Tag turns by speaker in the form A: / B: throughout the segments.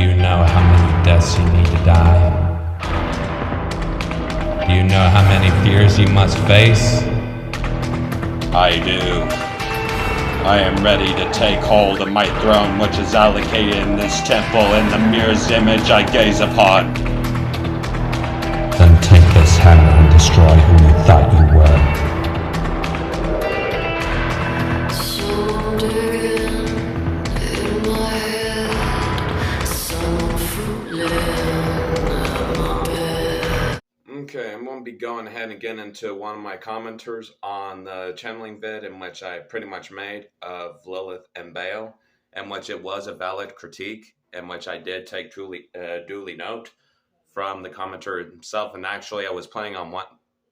A: you know how many deaths you need to die? Do you know how many fears you must face?
B: I do. I am ready to take hold of my throne, which is allocated in this temple in the mirror's image I gaze upon.
A: Then take this hammer and destroy who you thought you were.
C: Okay, I'm going to be going ahead and getting into one of my commenters on the channeling vid in which I pretty much made of Lilith and Baal, in which it was a valid critique, in which I did take duly note from the commenter himself. And actually, I was planning on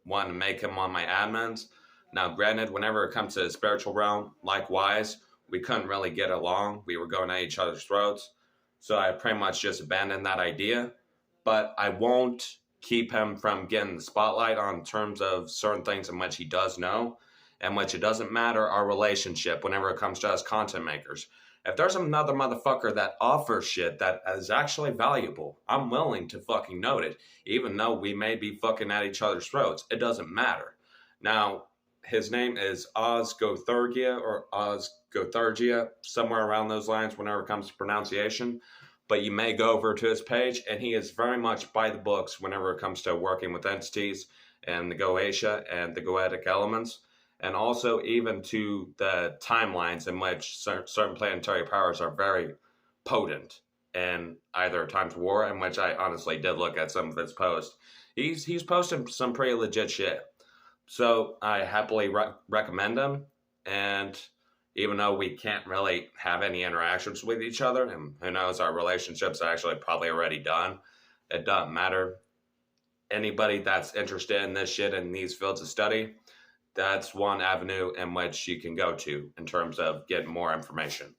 C: wanting to make him one of my admins. Now, granted, whenever it comes to the spiritual realm, likewise, we couldn't really get along. We were going at each other's throats. So I pretty much just abandoned that idea. But I won't keep him from getting the spotlight on terms of certain things in which he does know, and which it doesn't matter our relationship whenever it comes to us content makers. If there's another motherfucker that offers shit that is actually valuable, I'm willing to fucking note it, even though we may be fucking at each other's throats. It doesn't matter. Now, his name is Ozgothurgia or Ozgothurgia, somewhere around those lines whenever it comes to pronunciation. But you may go over to his page, and he is very much by the books whenever it comes to working with entities and the Goetia and the Goetic elements, and also even to the timelines in which certain planetary powers are very potent in either times of war, in which I honestly did look at some of his posts. He's posting some pretty legit shit. So I happily recommend him, and even though we can't really have any interactions with each other, and who knows, our relationship's actually probably already done, it doesn't matter. Anybody that's interested in this shit in these fields of study, that's one avenue in which you can go to in terms of getting more information,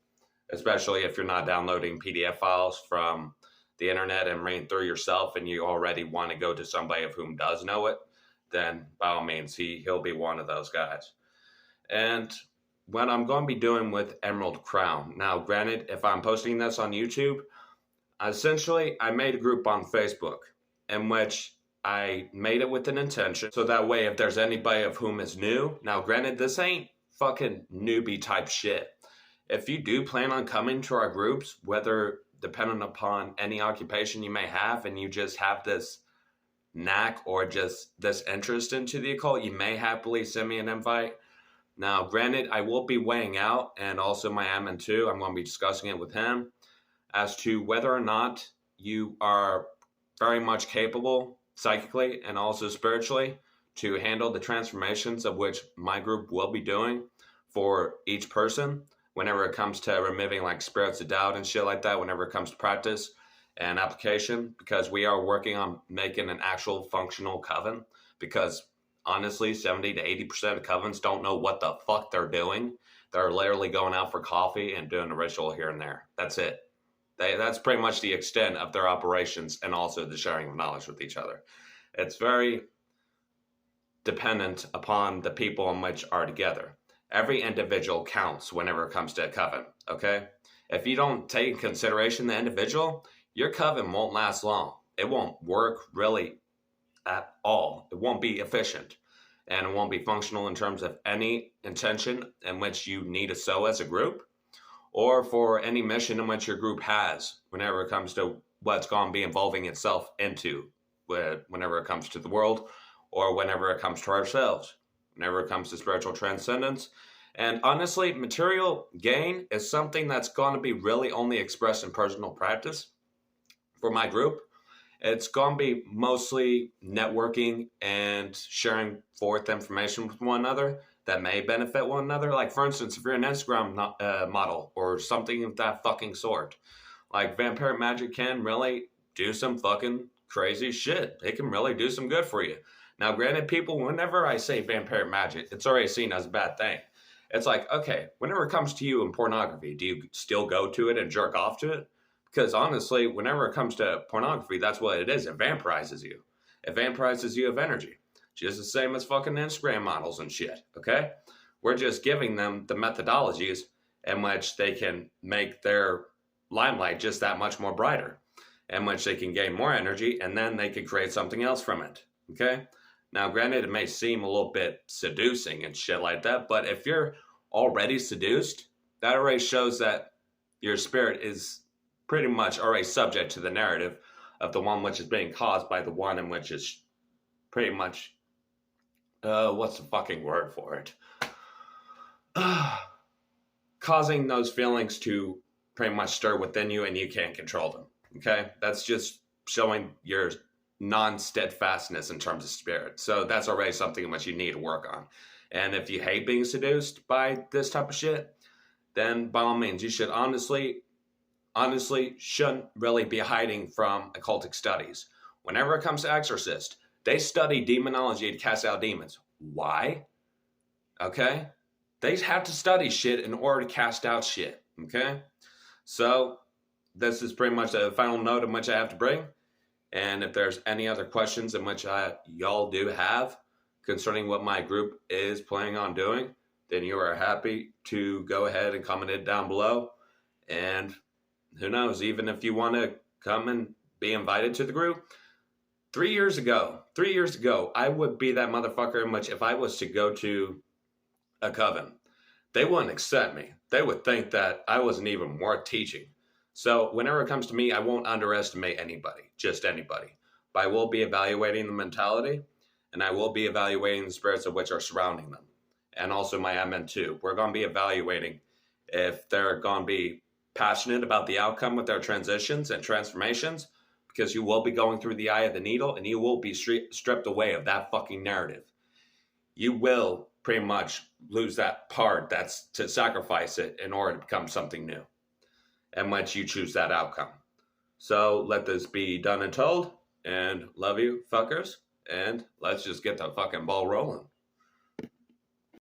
C: especially if you're not downloading PDF files from the internet and reading through yourself and you already want to go to somebody of whom does know it, then by all means, he'll be one of those guys. And what I'm going to be doing with Emerald Crown. Now, granted, if I'm posting this on YouTube, essentially, I made a group on Facebook in which I made it with an intention. So that way, if there's anybody of whom is new, now granted, this ain't fucking newbie type shit. If you do plan on coming to our groups, whether depending upon any occupation you may have, and you just have this knack or just this interest into the occult, you may happily send me an invite. Now, granted, I will be weighing out, and also my admin too, I'm going to be discussing it with him, as to whether or not you are very much capable psychically and also spiritually to handle the transformations of which my group will be doing for each person whenever it comes to removing like spirits of doubt and shit like that, whenever it comes to practice and application, because we are working on making an actual functional coven, because honestly, 70 to 80% of covens don't know what the fuck they're doing. They're literally going out for coffee and doing a ritual here and there. That's it. That's pretty much the extent of their operations and also the sharing of knowledge with each other. It's very dependent upon the people in which are together. Every individual counts whenever it comes to a coven, okay? If you don't take in consideration the individual, your coven won't last long. It won't work really at all. It won't be efficient, and it won't be functional in terms of any intention in which you need to sow as a group, or for any mission in which your group has whenever it comes to what's going to be involving itself into, whenever it comes to the world, or whenever it comes to ourselves, whenever it comes to spiritual transcendence. And honestly, material gain is something that's going to be really only expressed in personal practice for my group. It's going to be mostly networking and sharing forth information with one another that may benefit one another. Like, for instance, if you're an Instagram model or something of that fucking sort, like vampiric magic can really do some fucking crazy shit. It can really do some good for you. Now, granted, people, whenever I say vampiric magic, it's already seen as a bad thing. It's like, okay, whenever it comes to you in pornography, do you still go to it and jerk off to it? Because honestly, whenever it comes to pornography, that's what it is. It vampirizes you. It vampirizes you of energy. Just the same as fucking Instagram models and shit, okay? We're just giving them the methodologies in which they can make their limelight just that much more brighter, in which they can gain more energy, and then they can create something else from it. Okay? Now, granted, it may seem a little bit seducing and shit like that, but if you're already seduced, that already shows that your spirit is pretty much already subject to the narrative of the one which is being caused by the one in which is pretty much, what's the fucking word for it? Causing those feelings to pretty much stir within you and you can't control them. Okay? That's just showing your non-steadfastness in terms of spirit. So that's already something in which you need to work on. And if you hate being seduced by this type of shit, then by all means, you should honestly shouldn't really be hiding from occultic studies. Whenever it comes to exorcists, they study demonology to cast out demons. Why? Okay? They have to study shit in order to cast out shit. Okay? So, this is pretty much the final note in which I have to bring. And if there's any other questions in which y'all do have concerning what my group is planning on doing, then you are happy to go ahead and comment it down below. And who knows, even if you want to come and be invited to the group. 3 years ago, I would be that motherfucker in which if I was to go to a coven, they wouldn't accept me. They would think that I wasn't even worth teaching. So whenever it comes to me, I won't underestimate anybody, just anybody. But I will be evaluating the mentality, and I will be evaluating the spirits of which are surrounding them. And also my admin too. We're going to be evaluating if they're going to be passionate about the outcome with their transitions and transformations, because you will be going through the eye of the needle and you will be stripped away of that fucking narrative. You will pretty much lose that part that's to sacrifice it in order to become something new, and once you choose that outcome. So let this be done and told, and love you fuckers, and let's just get the fucking ball rolling.